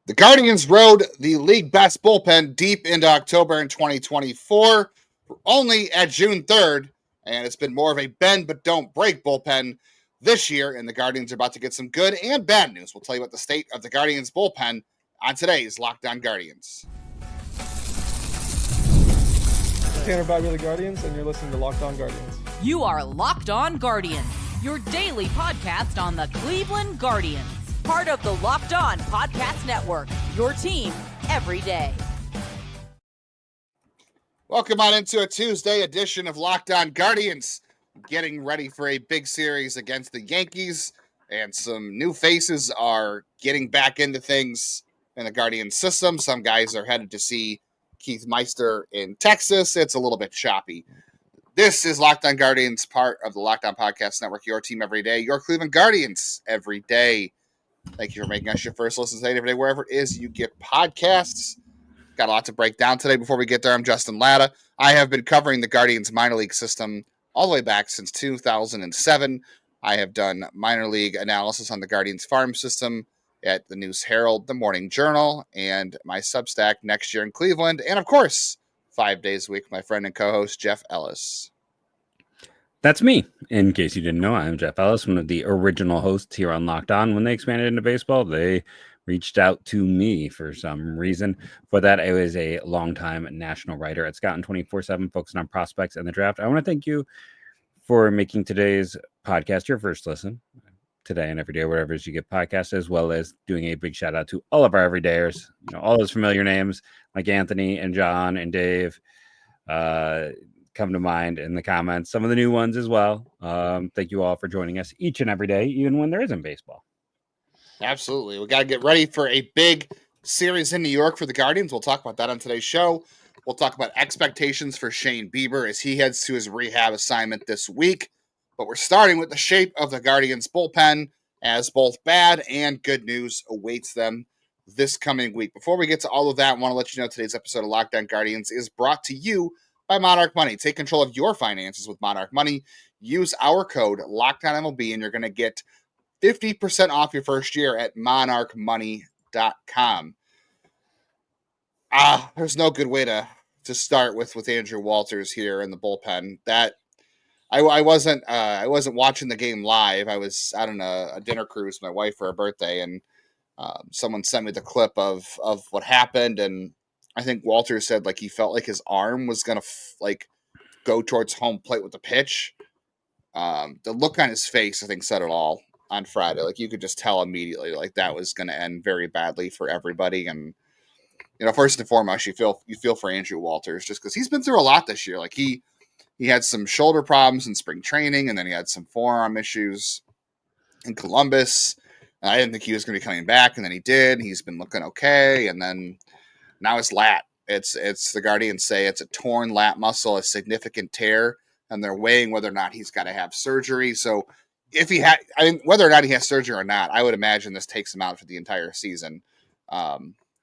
The Guardians rode the league best bullpen deep into October in 2024, only at June 3rd, and it's been more of a bend but don't break bullpen this year, and the Guardians are about to get some good and bad news. We'll tell you about the state of the Guardians bullpen on today's Locked On Guardians. Tanner Bagby of the Guardians, and you're listening to Locked On Guardians. You are Locked On Guardians, your daily podcast on the Cleveland Guardians. Part of the Locked On Podcast Network, your team every day. Welcome on into a Tuesday edition of Locked On Guardians. Getting ready for a big series against the Yankees, and some new faces are getting back into things in the Guardians system. Some guys are headed to see Keith Meister in Texas. It's a little bit choppy. This is Locked On Guardians, part of the Locked On Podcast Network, your team every day, your Cleveland Guardians every day. Thank you for making us your first listen today, every day, wherever it is you get podcasts. Got a lot to break down today. Before we get there, I'm Justin Lada. I have been covering the Guardians minor league system all the way back since 2007. I have done minor league analysis on the Guardians farm system at the News Herald, the Morning Journal, and my Substack Next Year in Cleveland. And, of course, 5 days a week, my friend and co-host, Jeff Ellis. That's me. In case you didn't know, I'm Jeff Ellis, one of the original hosts here on Locked On. When they expanded into baseball, they reached out to me for some reason. For that, I was a longtime national writer at Scouting 24/7, focusing on prospects and the draft. I want to thank you for making today's podcast your first listen today and every day, wherever it is you get podcasts, as well as doing a big shout out to all of our everydayers. All those familiar names like Anthony and John and Dave come to mind in the comments. Some of the new ones as well. Thank you all for joining us each and every day, even when there isn't baseball. Absolutely. We got to get ready for a big series in New York for the Guardians. We'll talk about that on today's show. We'll talk about expectations for Shane Bieber as he heads to his rehab assignment this week. But we're starting with the shape of the Guardians bullpen, as both bad and good news awaits them this coming week. Before we get to all of that, I want to let you know today's episode of Locked On Guardians is brought to you by Monarch Money. Take control of your finances with Monarch Money. Use our code LOCKEDONMLB and you're going to get 50% off your first year at monarchmoney.com. There's no good way to start with Andrew Walters here in the bullpen. That I wasn't watching the game live. I was out on a dinner cruise with my wife for her birthday, and someone sent me the clip of what happened, and I think Walter said he felt like his arm was gonna go towards home plate with the pitch. The look on his face, I think, said it all on Friday. You could just tell immediately that was gonna end very badly for everybody. And first and foremost, you feel for Andrew Walters just because he's been through a lot this year. He had some shoulder problems in spring training, and then he had some forearm issues in Columbus. And I didn't think he was going to be coming back, and then he did. He's been looking okay, and then now his lat. It's the Guardians say it's a torn lat muscle, a significant tear, and they're weighing whether or not he's got to have surgery. So if he had, whether or not he has surgery or not, I would imagine this takes him out for the entire season,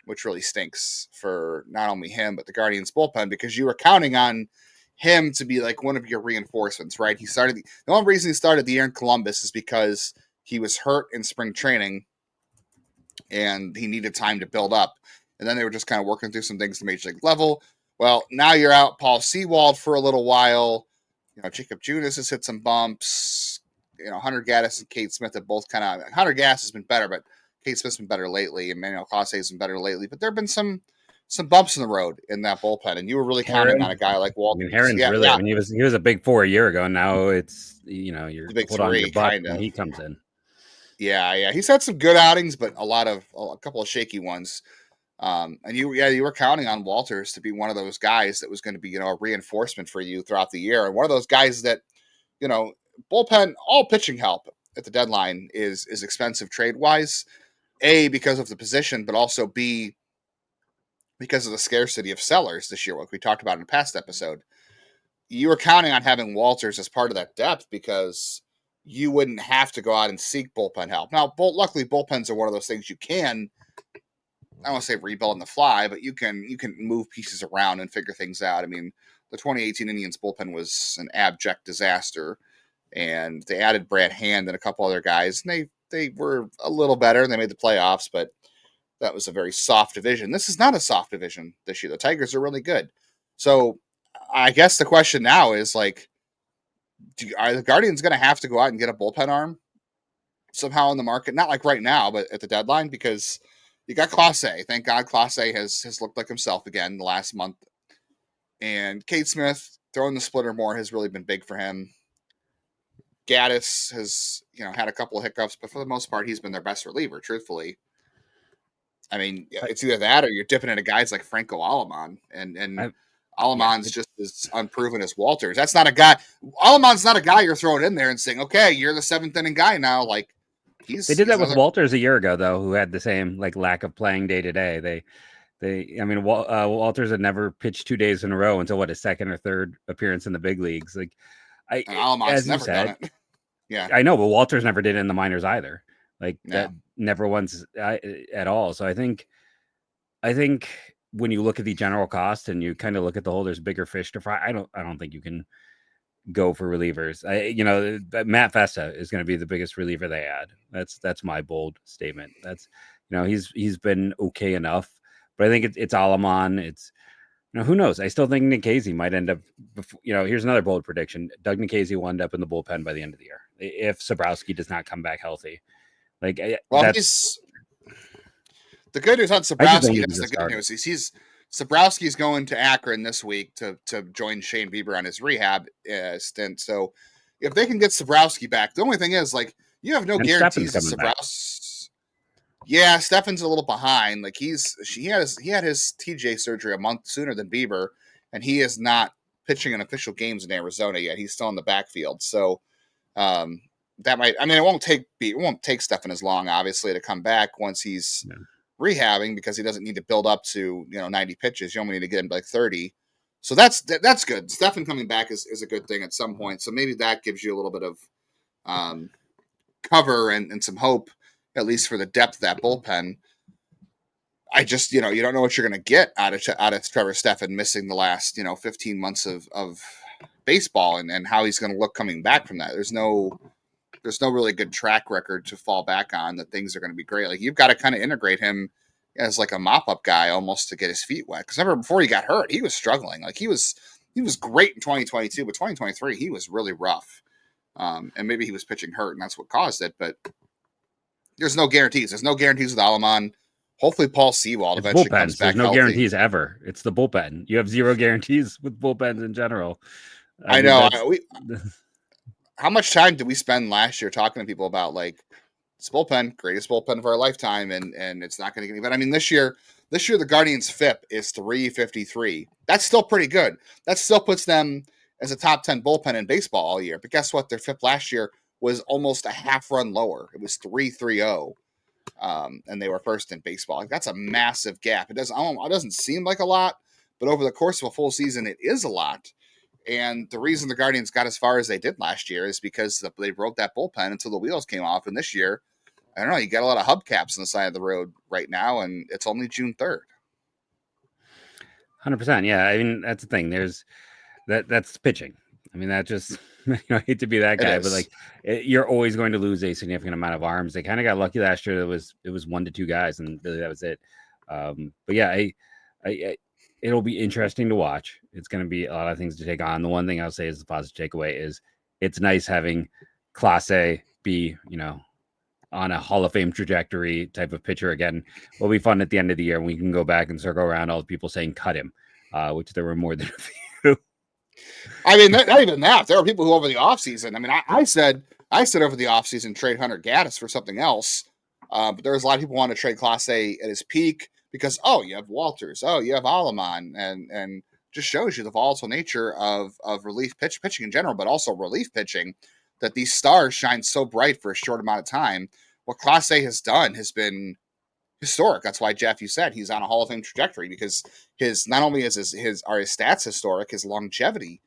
which really stinks for not only him but the Guardians bullpen, because you were counting on him to be one of your reinforcements, right? The only reason he started the year in Columbus is because he was hurt in spring training and he needed time to build up. And then they were just kind of working through some things to major league level. Well, now you're out Paul Sewald for a little while. Jacob Junis has hit some bumps. Hunter Gaddis and Kate Smith have both kind of, Hunter Gaddis has been better, but Kate Smith's been better lately. Emmanuel Clase has been better lately, but there have been some bumps in the road in that bullpen, and you were really counting on a guy like Walters. Heron's he was a big 4 a year ago. Now it's you're the big hold three, on to your butt kind of. when he comes in. Yeah, he's had some good outings, but a couple of shaky ones. And you were counting on Walters to be one of those guys that was going to be a reinforcement for you throughout the year, and one of those guys that bullpen, all pitching help at the deadline is expensive trade wise. A, because of the position, but also B, because of the scarcity of sellers this year, like we talked about in a past episode. You were counting on having Walters as part of that depth because you wouldn't have to go out and seek bullpen help. Now, luckily, bullpens are one of those things you can, I don't want to say rebuild on the fly, but you can move pieces around and figure things out. I mean, the 2018 Indians bullpen was an abject disaster, and they added Brad Hand and a couple other guys, and they were a little better, and they made the playoffs, but that was a very soft division. This is not a soft division this year. The Tigers are really good. So I guess the question now is like, are the Guardians going to have to go out and get a bullpen arm somehow in the market? Not like right now, but at the deadline, because you got Clase. Thank God Clase has looked like himself again the last month. And Cade Smith throwing the splitter more has really been big for him. Gaddis has, had a couple of hiccups, but for the most part, he's been their best reliever, truthfully. I mean, it's either that or you're dipping into guys like Franco Aleman, and Aleman's just as unproven as Walters. That's not a guy. Aleman's not a guy you're throwing in there and saying, "Okay, you're the seventh inning guy now." Like they did that with Walters a year ago, though, who had the same lack of playing day to day. Walters had never pitched 2 days in a row until his second or third appearance in the big leagues. Like and Aleman's never done it. Yeah, I know, but Walters never did it in the minors either. That never once at all. So I think when you look at the general cost and you kind of look at the whole, there's bigger fish to fry. I don't think you can go for relievers. Matt Festa is going to be the biggest reliever they add. That's my bold statement. That's he's been okay enough, but I think it's Aleman. It's who knows? I still think Nikhazy might end up. Here's another bold prediction: Doug Nikhazy will end up in the bullpen by the end of the year if Sobrowski does not come back healthy. He's the good news on Sobrowski. That's the good news. Sobrowski's going to Akron this week to join Shane Bieber on his rehab stint. So if they can get Sobrowski back, the only thing is you have no guarantees that Sobrowski. Yeah, Stefan's a little behind. He had his TJ surgery a month sooner than Bieber, and he is not pitching in official games in Arizona yet. He's still in the backfield. So that might. I mean, it won't take Stefan as long, obviously, to come back once he's rehabbing, because he doesn't need to build up to 90 pitches. You only need to get him to 30. So that's good. Stefan coming back is a good thing at some point. So maybe that gives you a little bit of cover and some hope, at least for the depth of that bullpen. I just you don't know what you're going to get out of Trevor Stefan missing the last 15 months of baseball and how he's going to look coming back from that. There's no really good track record to fall back on that things are going to be great. You've got to kind of integrate him as a mop-up guy almost to get his feet wet. Because remember, before he got hurt, he was struggling. He was great in 2022, but 2023 he was really rough. And maybe he was pitching hurt, and that's what caused it. But there's no guarantees. There's no guarantees with Aleman. Hopefully, Paul Sewald eventually comes back. There's no guarantees ever. It's the bullpen. You have zero guarantees with bullpens in general. I know. How much time did we spend last year talking to people about this bullpen, greatest bullpen of our lifetime, and it's not going to get any better? I mean, this year the Guardians' FIP is 353. That's still pretty good. That still puts them as a top 10 bullpen in baseball all year. But guess what? Their FIP last year was almost a half run lower. It was 330, and they were first in baseball. That's a massive gap. It doesn't seem like a lot, but over the course of a full season, it is a lot. And the reason the Guardians got as far as they did last year is because they wrote that bullpen until the wheels came off. And this year, I don't know, you got a lot of hubcaps on the side of the road right now, and it's only June 3rd. 100%. Yeah. I mean, that's the thing. That's pitching. I mean, that just, I hate to be that guy, but you're always going to lose a significant amount of arms. They kind of got lucky last year. It was 1 to 2 guys, and really that was it. But yeah, it'll be interesting to watch. It's going to be a lot of things to take on. The one thing I'll say is the positive takeaway is it's nice having Clase be, on a Hall of Fame trajectory type of pitcher again. Will be fun at the end of the year when we can go back and circle around all the people saying cut him, which there were more than a few. I mean, not even that. There were people who over the offseason, I mean, I said over the offseason trade Hunter Gaddis for something else. But there was a lot of people wanting to trade Clase at his peak because, you have Walters, you have Aleman, and just shows you the volatile nature of relief pitching in general, but also relief pitching, that these stars shine so bright for a short amount of time. What Clase has done has been historic. That's why, Jeff, you said he's on a Hall of Fame trajectory, because not only is his stats historic, his longevity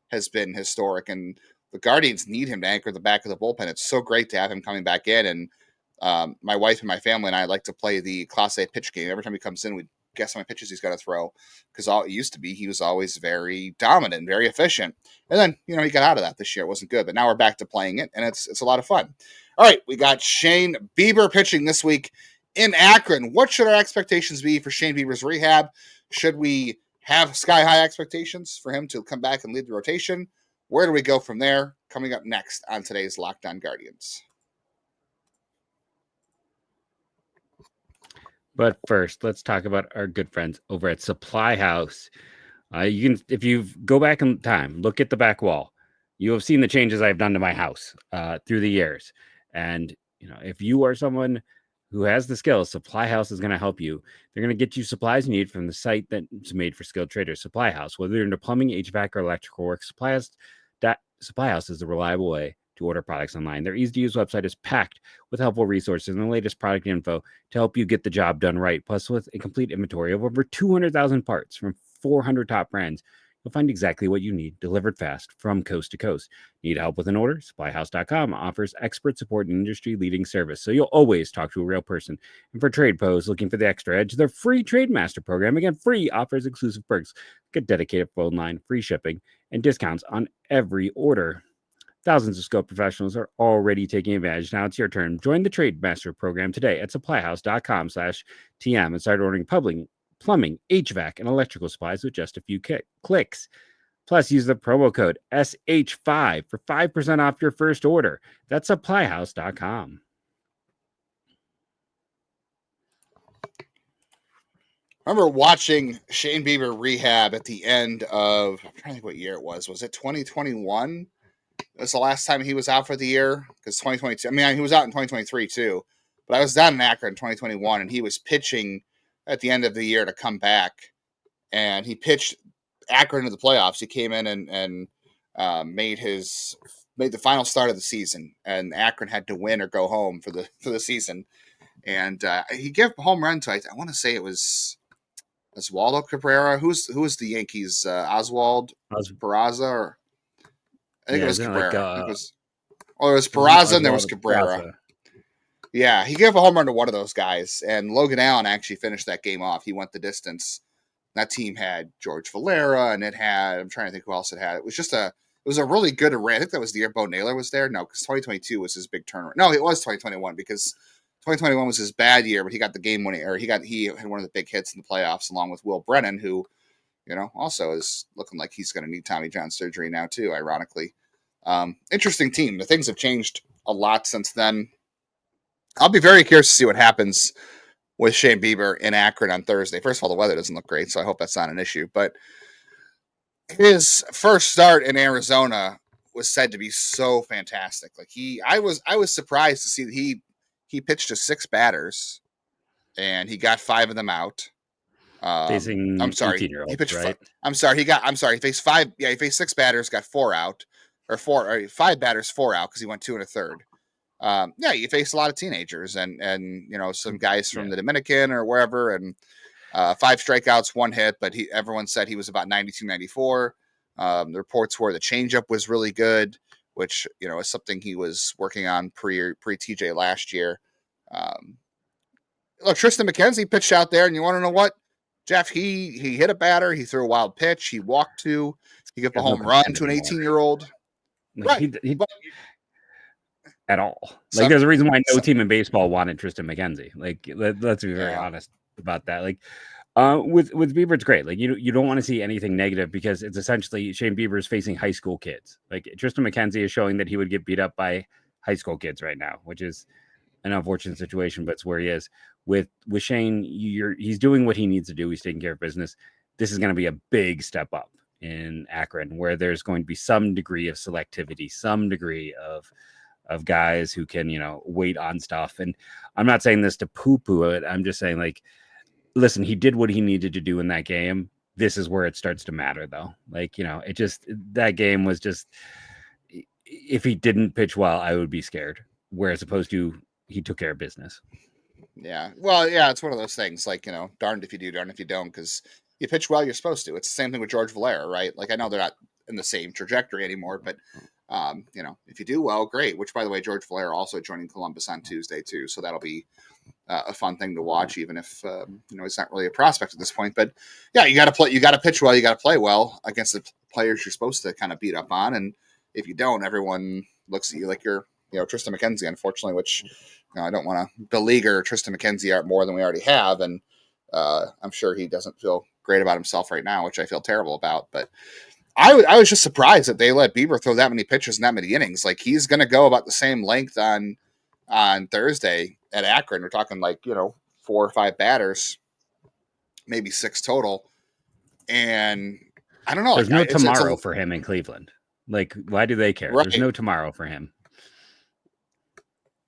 has been historic, and the Guardians need him to anchor the back of the bullpen. It's so great to have him coming back in, and my wife and my family and I like to play the Clase pitch game. Every time he comes in, we guess how many pitches he's going to throw, because it used to be he was always very dominant, very efficient, and then he got out of that this year. It wasn't good, but now we're back to playing it, and it's a lot of fun. All right, we got Shane Bieber pitching this week in Akron. What should our expectations be for Shane Bieber's rehab? Should we have sky-high expectations for him to come back and lead the rotation? Where do we go from there? Coming up next on today's Locked On Guardians. But first, let's talk about our good friends over at Supply House. You can, if you go back in time, look at the back wall. You have seen the changes I've done to my house through the years. And if you are someone who has the skills, Supply House is going to help you. They're going to get you supplies you need from the site that's made for skilled traders, Supply House. Whether you're into plumbing, HVAC, or electrical work, Supply House is a reliable way to order products online. Their easy-to-use website is packed with helpful resources and the latest product info to help you get the job done right. Plus, with a complete inventory of over 200,000 parts from 400 top brands, you'll find exactly what you need delivered fast from coast to coast. Need help with an order? SupplyHouse.com offers expert support and industry-leading service, so you'll always talk to a real person. And for trade pros looking for the extra edge, their free Trade Master program, again, free, offers exclusive perks, like a dedicated phone line, free shipping, and discounts on every order. Thousands of skilled professionals are already taking advantage. Now it's your turn. Join the Trade Master program today at supplyhouse.com/TM and start ordering plumbing, HVAC, and electrical supplies with just a few clicks. Plus, use the promo code SH5 for 5% off your first order. That's supplyhouse.com. I remember watching Shane Bieber rehab at the end of, I'm trying to think what year it was. Was it 2021? It was the last time he was out for the year, because 2022, he was out in 2023 too, but I was down in Akron in 2021, and he was pitching at the end of the year to come back, and he pitched Akron into the playoffs. He came in and made the final start of the season, and Akron had to win or go home for the season. And he gave a home run to, I want to say it was Oswaldo Cabrera. Who was the Yankees? Oswald Peraza, or I think it was Cabrera. It was Peraza, and there was Cabrera. Peraza. Yeah, he gave a home run to one of those guys, and Logan Allen actually finished that game off. He went the distance. That team had George Valera, and I'm trying to think who else it had. It was a really good array. I think that was the year Bo Naylor was there. No, because 2022 was his big turnaround. No, it was 2021, because 2021 was his bad year, but he got the game winning, or he had one of the big hits in the playoffs, along with Will Brennan, who also is looking like he's going to need Tommy John surgery now too, ironically. Interesting team. The things have changed a lot since then. I'll be very curious to see what happens with Shane Bieber in Akron on Thursday. First of all, the weather doesn't look great, so I hope that's not an issue. But his first start in Arizona was said to be so fantastic. Like I was surprised to see that he pitched to 6 batters, and he got 5 of them out. Facing 18-year-olds, he pitched right? He faced 5. Yeah, he faced 6 batters, got 4 out, or 5 batters, 4 out, because he went 2 1/3. You face a lot of teenagers and some guys from the Dominican or wherever, and 5 strikeouts, 1 hit, but everyone said he was about 92, 94. The reports were the changeup was really good, which is something he was working on pre TJ last year. Look, Tristan McKenzie pitched out there, and you want to know what, Jeff? He hit a batter, he threw a wild pitch, he walked 2, he gave a home run to an 18-year-old. Right. At all. Like, there's a reason why no team in baseball wanted Tristan McKenzie. Like, let's be very honest about that. Like, with Bieber, it's great. Like, you don't want to see anything negative, because it's essentially Shane Bieber is facing high school kids. Like, Tristan McKenzie is showing that he would get beat up by high school kids right now, which is an unfortunate situation, but it's where he is. With Shane, he's doing what he needs to do. He's taking care of business. This is going to be a big step up in Akron, where there's going to be some degree of selectivity, some degree of guys who can, wait on stuff. And I'm not saying this to poo-poo it. I'm just saying, like, listen, he did what he needed to do in that game. This is where it starts to matter, though. Like, that game was just, if he didn't pitch well, I would be scared. Whereas opposed to he took care of business. Yeah. Well, yeah, it's one of those things, like, darned if you do, darned if you don't, because you pitch well, you're supposed to. It's the same thing with George Valera, right? Like, I know they're not in the same trajectory anymore, but if you do well, great. Which, by the way, George Valera also joining Columbus on Tuesday too, so that'll be a fun thing to watch, even if he's not really a prospect at this point. But yeah, you got to play, you got to pitch well, you got to play well against the players you're supposed to kind of beat up on, and if you don't, everyone looks at you like you're Tristan McKenzie, unfortunately, which I don't want to beleaguer Tristan McKenzie more than we already have, and I'm sure he doesn't feel great about himself right now, which I feel terrible about. But I was just surprised that they let Bieber throw that many pitches and that many innings. Like, he's going to go about the same length on Thursday at Akron. We're talking 4 or 5 batters, maybe 6 total. And I don't know. There's no tomorrow for him in Cleveland. Like, why do they care? Right. There's no tomorrow for him.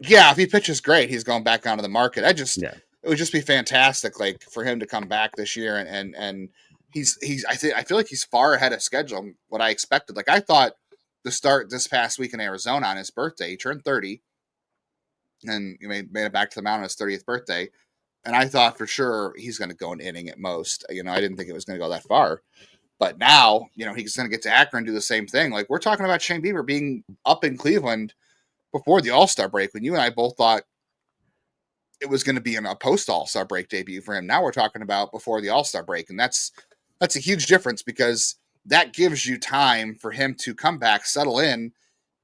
Yeah, if he pitches great, he's going back onto the market. Yeah. It would just be fantastic, for him to come back this year, and I feel like he's far ahead of schedule. What I expected, I thought the start this past week in Arizona on his birthday, he turned 30, and he made it back to the mound on his 30th birthday, and I thought for sure he's going to go an inning at most. I didn't think it was going to go that far, but now he's going to get to Akron and do the same thing. Like, we're talking about Shane Bieber being up in Cleveland before the All-Star break, when you and I both thought it was going to be a post-All-Star break debut for him. Now we're talking about before the All-Star break, and that's a huge difference, because that gives you time for him to come back, settle in,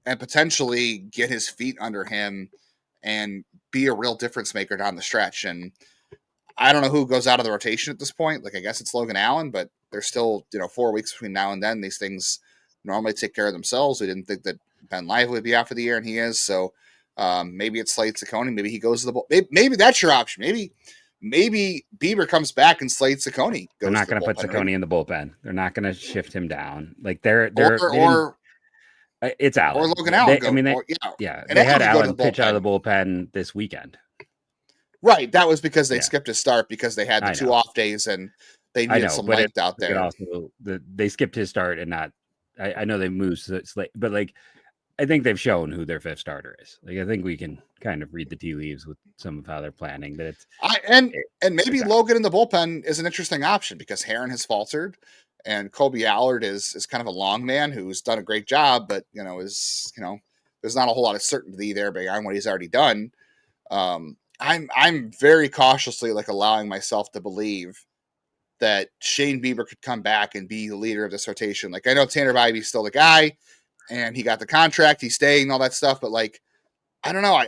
and potentially get his feet under him and be a real difference maker down the stretch. And I don't know who goes out of the rotation at this point. I guess it's Logan Allen, but there's still 4 weeks between now and then. These things normally take care of themselves. We didn't think that Ben Lively would be out for the year, and he is. So maybe it's Slade Ciccone. Maybe he goes to the maybe that's your option. Maybe Bieber comes back and Slade Ciccone goes. They're not going to put Ciccone in the bullpen. They're not going to shift him down. It's Allen or Logan Allen. They had Allen pitch out of the bullpen this weekend. Right, that was because they skipped his start because they had the 2 off days and they needed some length out there. They skipped his start and not. I know they moved, but I think they've shown who their 5th starter is. I think we can kind of read the tea leaves with some of how they're planning. That maybe Logan in the bullpen is an interesting option, because Herron has faltered, and Colby Allard is kind of a long man who's done a great job, but there's not a whole lot of certainty there beyond what he's already done. I'm very cautiously allowing myself to believe that Shane Bieber could come back and be the leader of this rotation. I know Tanner Bibby's still the guy, and he got the contract, he's staying, all that stuff. But I don't know.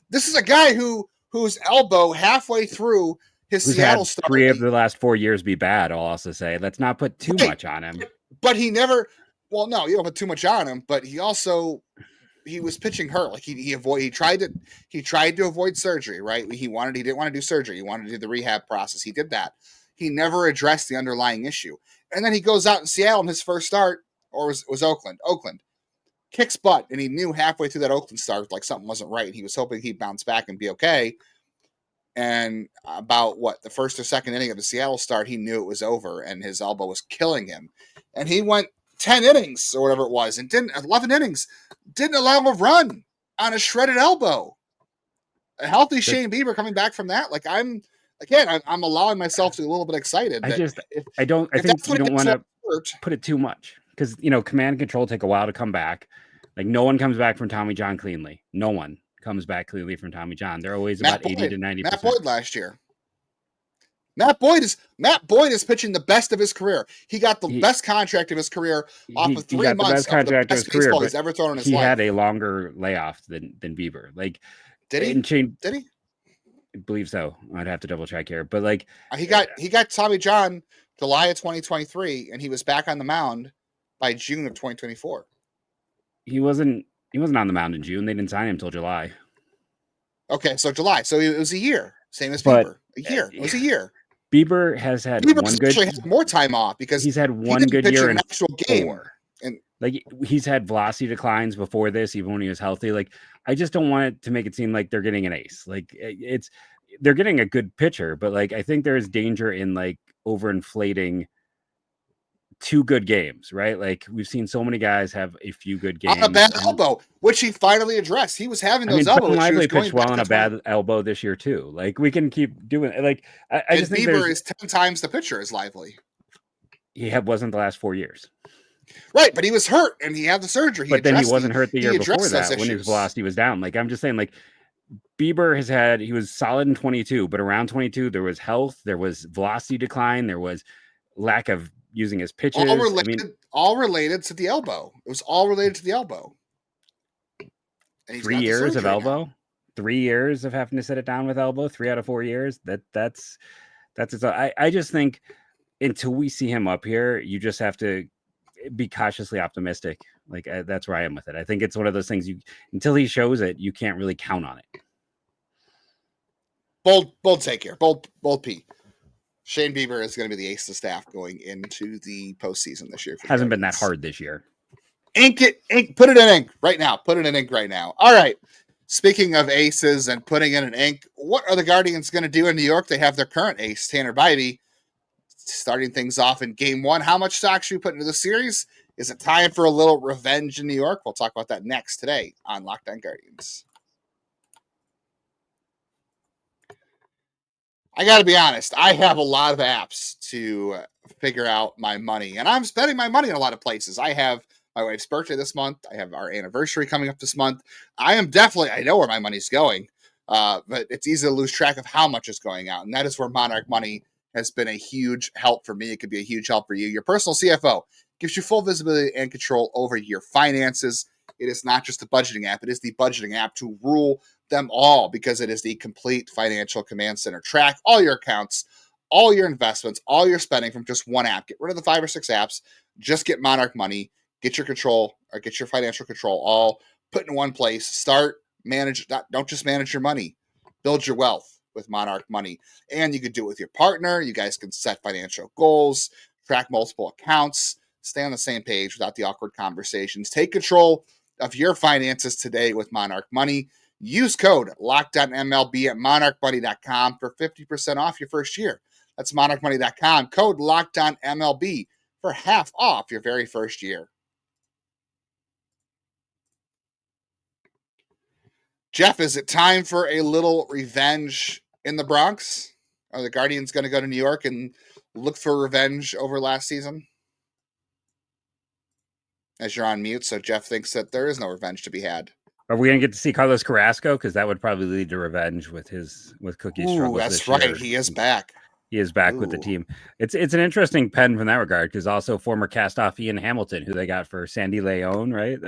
This is a guy whose elbow halfway through his Seattle start. 3 of the last 4 years be bad. I'll also say, let's not put too much on him. But he never. Well, no, you don't put too much on him. But he was pitching hurt. He tried to avoid surgery. Right. He didn't want to do surgery. He wanted to do the rehab process. He did that. He never addressed the underlying issue. And then he goes out in Seattle in his first start, or was Oakland. Kicks butt, and he knew halfway through that Oakland start something wasn't right. He was hoping he'd bounce back and be okay. And about the first or second inning of the Seattle start, he knew it was over, and his elbow was killing him. And he went 10 innings or whatever it was, and 11 innings, didn't allow him a run on a shredded elbow. A healthy Shane Bieber coming back from that, I'm allowing myself to be a little bit excited. I think you don't want to put it too much, because command and control take a while to come back. No one comes back from Tommy John cleanly. No one comes back cleanly from Tommy John. They're always about 80 to 90%. Matt Boyd last year. Matt Boyd is pitching the best of his career. He got the best contract of his career off of 3 months. The best contract of his career he's ever thrown in his life. He had a longer layoff than Bieber. Did he? Did he? I believe so. I'd have to double check here, but he got Tommy John July of 2023, and he was back on the mound by June of 2024. He wasn't on the mound in June. They didn't sign him until July. Okay, so July. So it was a year. Same as Bieber. It was a year. Bieber has had had more time off because he's had one good year in actual game. 4. And he's had velocity declines before this, even when he was healthy. I just don't want it to make it seem like they're getting an ace. They're getting a good pitcher, but I think there is danger in overinflating 2 good games, right? We've seen so many guys have a few good games on a bad elbow, which he finally addressed. He was having those elbow issues. Lively pitched well on a bad elbow this year too. We can keep doing it. I just think Bieber is 10 times the pitcher as Lively. He wasn't the last 4 years. Right, but he was hurt and he had the surgery. But then he wasn't hurt the year before that when his velocity was down. I'm just saying, Bieber he was solid in 22, but around 22 there was health, there was velocity decline, there was lack of using his pitches. All related to the elbow. It was all related to the elbow. And he's 3 got the years of surgery elbow. now. 3 years of having to sit it down with elbow. 3 out of 4 years. That's I just think until we see him up here, you just have to be cautiously optimistic. Like that's where I am with it. I think it's one of those things until he shows it, you can't really count on it. Bold take here. Bold P. Shane Bieber is going to be the ace of the staff going into the postseason this year. Hasn't been that hard this year. Ink. Put it in ink right now. Put it in ink right now. All right. Speaking of aces and putting in an ink, what are the Guardians going to do in New York? They have their current ace, Tanner Bybee, starting things off in game one. How much stock should we put into the series? Is it time for a little revenge in New York? We'll talk about that next today on Locked On Guardians. I got to be honest. I have a lot of apps to figure out my money, and I'm spending my money in a lot of places. I have my wife's birthday this month. I have our anniversary coming up this month. I know where my money's going, but it's easy to lose track of how much is going out, and that is where Monarch Money has been a huge help for me. It could be a huge help for you. Your personal CFO gives you full visibility and control over your finances. It is not just a budgeting app. It is the budgeting app to rule them all because it is the complete financial command center. Track all your accounts, all your investments, all your spending from just one app. Get rid of the 5 or 6 apps. Just get Monarch Money. Get your control or get your financial control all put in one place. Start, manage. Don't just manage your money. Build your wealth with Monarch Money. And you could do it with your partner. You guys can set financial goals, track multiple accounts, stay on the same page without the awkward conversations. Take control of your finances today with Monarch Money. Use code LOCKEDONMLB at monarchmoney.com for 50% off your first year. That's monarchmoney.com. Code LOCKEDONMLB for half off your very first year. Jeff, is it time for a little revenge in the Bronx? Are the Guardians going to go to New York and look for revenge over last season? As you're on mute, so Jeff thinks that there is no revenge to be had. Are we going to get to see Carlos Carrasco? Because that would probably lead to revenge with Cookie's struggles. That's right. He is back. He is back with the team. It's an interesting pen from that regard because also former cast-off Ian Hamilton, who they got for Sandy Leon, right?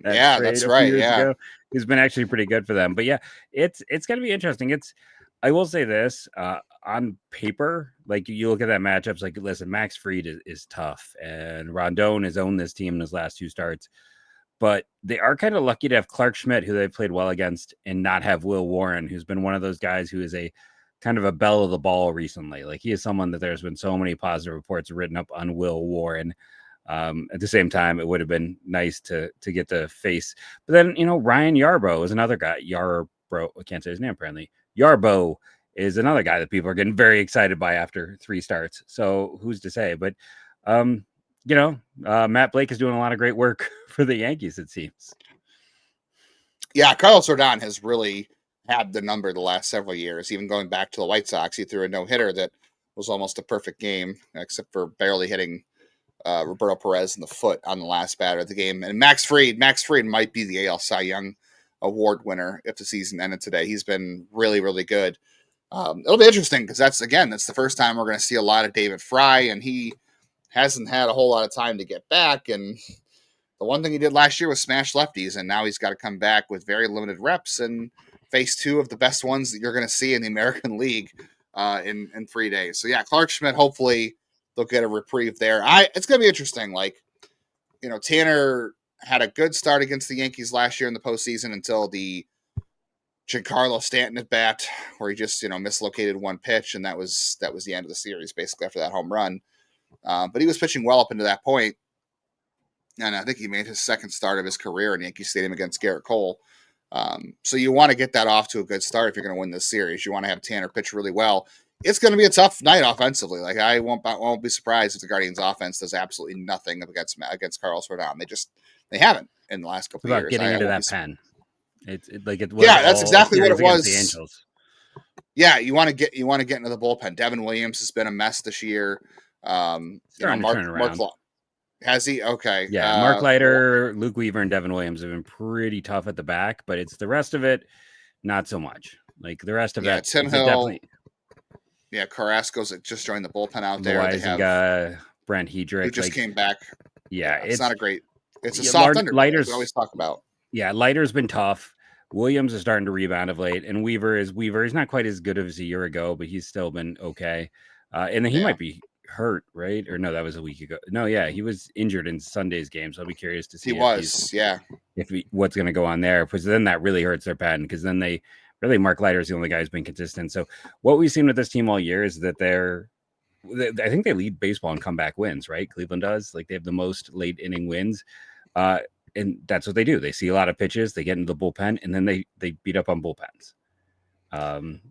Yeah, that's right. Yeah, he's been actually pretty good for them. But yeah, it's going to be interesting. I will say this on paper, like you look at that matchups, like listen, Max Fried is tough, and Rodón has owned this team in his last 2 starts. But they are kind of lucky to have Clark Schmidt, who they've played well against, and not have Will Warren, who's been one of those guys who is a kind of a belle of the ball recently. Like he is someone that there's been so many positive reports written up on Will Warren. At the same time, it would have been nice to get to face. But then, Ryan Yarbrough is another guy. Yarbrough, I can't say his name apparently. Yarbrough is another guy that people are getting very excited by after 3 starts. So who's to say? But Matt Blake is doing a lot of great work for the Yankees, it seems. Yeah, Carlos Rodón has really had the number the last several years, even going back to the White Sox. He threw a no-hitter that was almost a perfect game, except for barely hitting Roberto Perez in the foot on the last batter of the game. And Max Fried might be the AL Cy Young Award winner if the season ended today. He's been really, really good. It'll be interesting because that's the first time we're going to see a lot of David Fry, and he hasn't had a whole lot of time to get back. And the one thing he did last year was smash lefties, and now he's got to come back with very limited reps and face 2 of the best ones that you're going to see in the American League in 3 days. So yeah, Clark Schmidt, hopefully they'll get a reprieve there. It's going to be interesting. Like, Tanner had a good start against the Yankees last year in the postseason until the Giancarlo Stanton at bat, where he just, mislocated one pitch, and that was the end of the series basically after that home run. But he was pitching well up into that point. And I think he made his second start of his career in Yankee Stadium against Garrett Cole. So you want to get that off to a good start if you're going to win this series. You want to have Tanner pitch really well. It's going to be a tough night offensively. Like I won't be surprised if the Guardians offense does absolutely nothing against Carlos Rodón. They haven't in the last couple of years. Getting into that pen. That's exactly what it was. The Angels. Yeah, you want to get into the bullpen. Devin Williams has been a mess this year. Starting to turn around. Has he? Okay. Yeah, Mark Leiter, Luke Weaver, and Devin Williams have been pretty tough at the back, but it's the rest of it, not so much. Like the rest of it, Tim Hill. Yeah, Carrasco's just joined the bullpen out there. They have Brent Hedrick, who just came back. Yeah, it's not a great. It's a soft underdog. We always talk about. Yeah, Leiter's been tough. Williams is starting to rebound of late, and Weaver is not quite as good as a year ago, but he's still been okay. And then he might be hurt, right? Or no, that was a week ago. No, yeah, he was injured in Sunday's game, so I'll be curious to see what's going to go on there, because then that really hurts their pen, because then they really Mark Leiter's the only guy who's been consistent. So what we've seen with this team all year is that I think they lead baseball in comeback wins, right? Cleveland does. Like, they have the most late inning wins. And that's what they do. They see a lot of pitches, they get into the bullpen, and then they beat up on bullpens.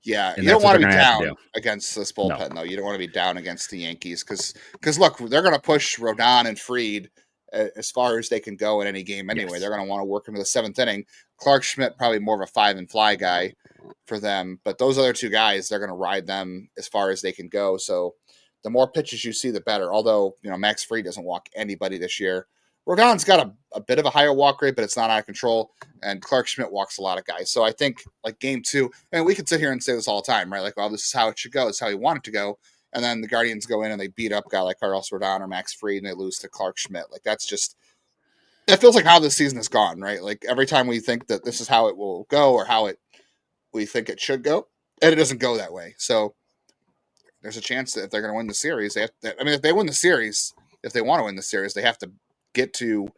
You don't want to be down against this bullpen, though. You don't want to be down against the Yankees because look, they're going to push Rodón and Fried as far as they can go in any game anyway. Yes. They're going to want to work into the seventh inning. Clark Schmidt, probably more of a 5 and fly guy for them, but those other two guys, they're going to ride them as far as they can go. So the more pitches you see, the better. Although, Max Fried doesn't walk anybody this year. Rodon's got a bit of a higher walk rate, but it's not out of control. And Clark Schmidt walks a lot of guys. So I think, like, game 2, and we can sit here and say this all the time, right? Like, well, this is how it should go. It's how we want it to go. And then the Guardians go in and they beat up a guy like Carlos Rodón or Max Fried, and they lose to Clark Schmidt. Like, that feels like how this season has gone, right? Like, every time we think that this is how it will go or how we think it should go, and it doesn't go that way. So there's a chance that if they're going to win the series, if they win the series, if they want to win the series, they have to get to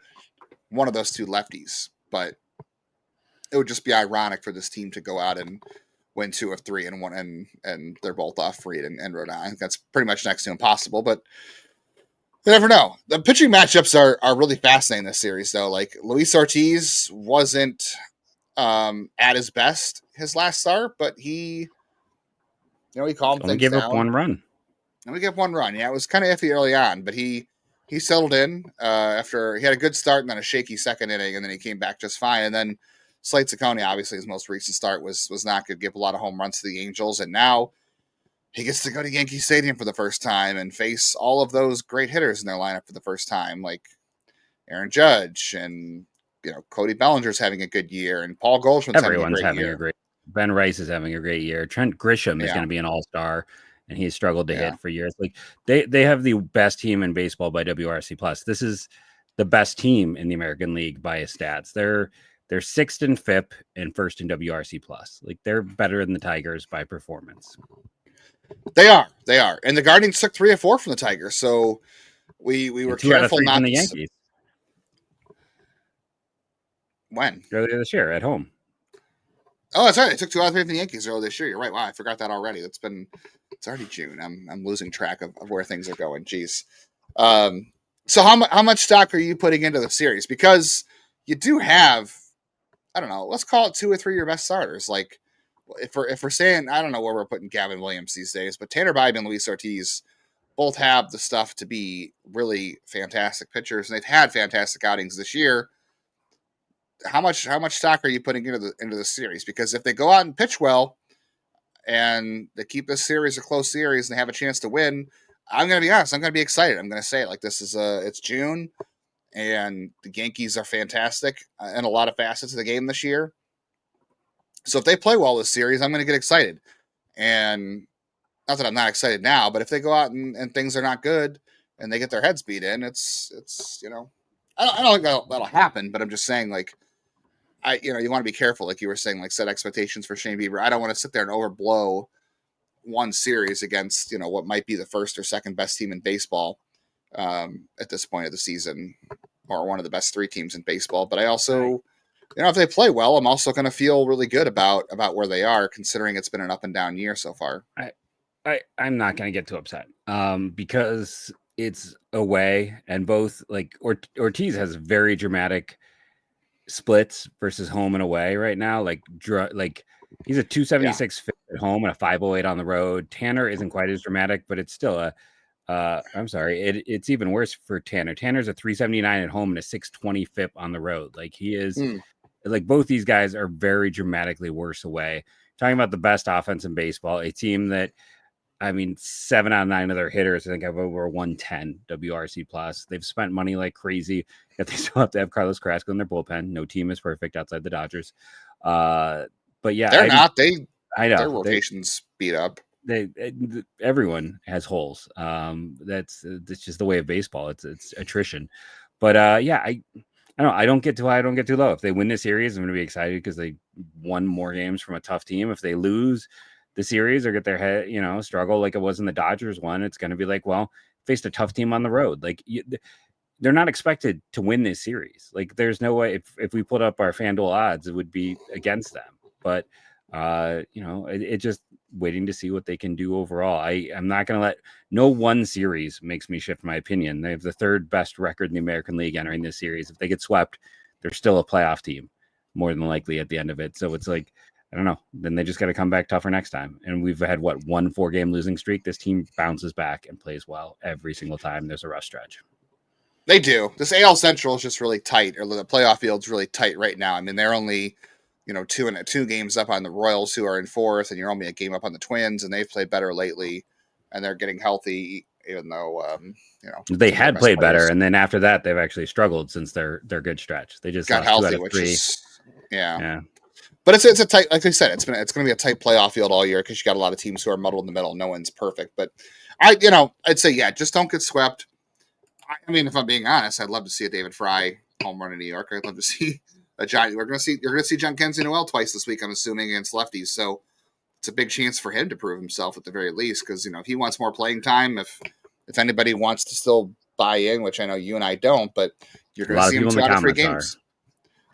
one of those two lefties. But it would just be ironic for this team to go out and win 2 of 3 and they're both off Fried and Rodón. I think that's pretty much next to impossible, but you never know. The pitching matchups are really fascinating this series, though. Like, Luis Ortiz wasn't at his best his last start, but he calmed things down. Give up one run. And we get one run. Yeah, it was kind of iffy early on, but he settled in after he had a good start and then a shaky second inning, and then he came back just fine. And then Slade Ciccone, obviously his most recent start, was not good. Give a lot of home runs to the Angels, and now he gets to go to Yankee Stadium for the first time and face all of those great hitters in their lineup for the first time, like Aaron Judge and Cody Bellinger's having a good year, and Paul Goldschmidt's having a great year. Ben Rice is having a great year. Trent Grisham is going to be an all-star, and he's struggled to hit for years. Like, they have the best team in baseball by WRC plus. This is the best team in the American League by his stats. They're 6th in FIP and 1st in WRC plus. Like, they're better than the Tigers by performance. They are. And the Guardians took 3 of 4 from the Tigers, so we were careful not from the Yankees. When? Earlier this year at home. Oh, that's right. They took 2 out of 3 from the Yankees earlier this year. You're right. Wow, I forgot that already. It's already June. I'm losing track of where things are going. Jeez. So how much stock are you putting into the series? Because you do have, I don't know, let's call it 2 or 3 of your best starters. Like, if we're saying, I don't know where we're putting Gavin Williams these days, but Tanner Bybee and Luis Ortiz both have the stuff to be really fantastic pitchers, and they've had fantastic outings this year. How much stock are you putting into the series? Because if they go out and pitch well and they keep this series a close series and they have a chance to win, I'm going to be honest. I'm going to be excited. I'm going to say it like this is it's June and the Yankees are fantastic in a lot of facets of the game this year. So if they play well this series, I'm going to get excited. And not that I'm not excited now, but if they go out and things are not good and they get their heads beat in, it's I don't think that'll happen, but I'm just saying, like, you want to be careful, like you were saying, like, set expectations for Shane Bieber. I don't want to sit there and overblow one series against, what might be the first or second best team in baseball at this point of the season, or one of the best 3 teams in baseball. But I also, if they play well, I'm also going to feel really good about where they are, considering it's been an up and down year so far. I'm not going to get too upset because it's away, and both, like, Ortiz has very dramatic splits versus home and away right now. Like he's a 276 fit at home and a 508 on the road. Tanner isn't quite as dramatic, but it's still I'm sorry, it's even worse for Tanner. Tanner's a 379 at home and a 620 FIP on the road. Like, he is like, both these guys are very dramatically worse away. Talking about the best offense in baseball, a team that, 7 out of 9 of their hitters, I think, have over 110 WRC plus. They've spent money like crazy, yet they still have to have Carlos Carrasco in their bullpen. No team is perfect outside the Dodgers. But yeah, they're not. I know their rotation's beat up. Everyone has holes. That's just the way of baseball. It's attrition. But I don't get too high, I don't get too low. If they win the series, I'm going to be excited because they won more games from a tough team. If they lose the series or get their head, struggle like it was in the Dodgers one, it's going to be like, well, faced a tough team on the road. Like they're not expected to win this series. Like there's no way if we put up our FanDuel odds, it would be against them. But it just waiting to see what they can do overall. I'm not going to let no one series makes me shift my opinion. They have the third best record in the American League entering this series. If they get swept, they're still a playoff team more than likely at the end of it. So it's like, I don't know. Then they just got to come back tougher next time. And we've had one 4-game losing streak. This team bounces back and plays well every single time there's a rough stretch. They do. This AL Central is just really tight, or the playoff field's really tight right now. I mean, they're only, 2 games up on the Royals, who are in fourth, and you're only a game up on the Twins, and they've played better lately, and they're getting healthy, even though, they had played better, and then after that, they've actually struggled since their good stretch. They just got lost 2 healthy, out of which 3. is yeah. But it's a tight, like I said, it's going to be a tight playoff field all year because you got a lot of teams who are muddled in the middle. No one's perfect, but I'd say just don't get swept. I mean, if I'm being honest, I'd love to see a David Fry home run in New York. I'd love to see a giant. You're going to see John Kenzie Noel twice this week, I'm assuming, against lefties. So it's a big chance for him to prove himself at the very least, because if he wants more playing time, if anybody wants to still buy in, which I know you and I don't, but you're going to see him 2 out of 3 games.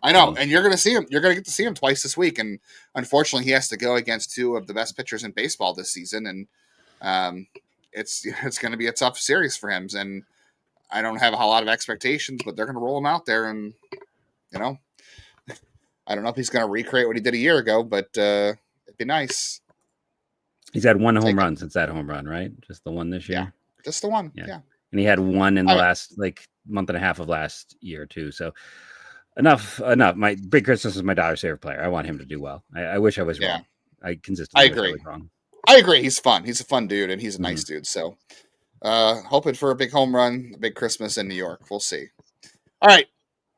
I know, and you're going to see him. You're going to get to see him twice this week, and unfortunately, he has to go against 2 of the best pitchers in baseball this season, and it's going to be a tough series for him. And I don't have a lot of expectations, but they're going to roll him out there, and I don't know if he's going to recreate what he did a year ago, but it'd be nice. He's had 1 home run since that home run, right? Just the one this year. Yeah, just the one. Yeah. And he had 1 in the last month and a half of last year too. So enough. My Big Christmas is my daughter's favorite player. I want him to do well. I wish I was wrong. I consistently agree. wish I was wrong. I agree. He's fun. He's a fun dude, and he's a nice dude. So hoping for a big home run, a big Christmas in New York. We'll see. All right.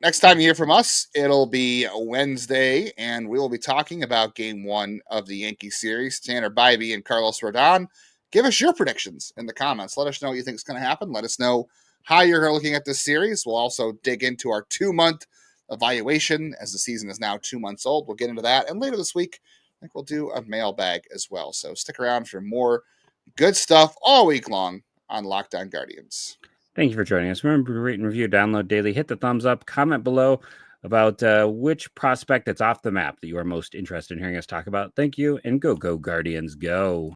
Next time you hear from us, it'll be Wednesday, and we will be talking about Game 1 of the Yankees series. Tanner Bybee and Carlos Rodón. Give us your predictions in the comments. Let us know what you think is going to happen. Let us know how you're looking at this series. We'll also dig into our 2-month evaluation, as the season is now 2 months old. We'll get into that. And later this week, I think we'll do a mailbag as well. So stick around for more good stuff all week long on Locked On Guardians. Thank you for joining us. Remember to rate and review, download daily, hit the thumbs up, comment below about which prospect that's off the map that you are most interested in hearing us talk about. Thank you, and go Guardians, go.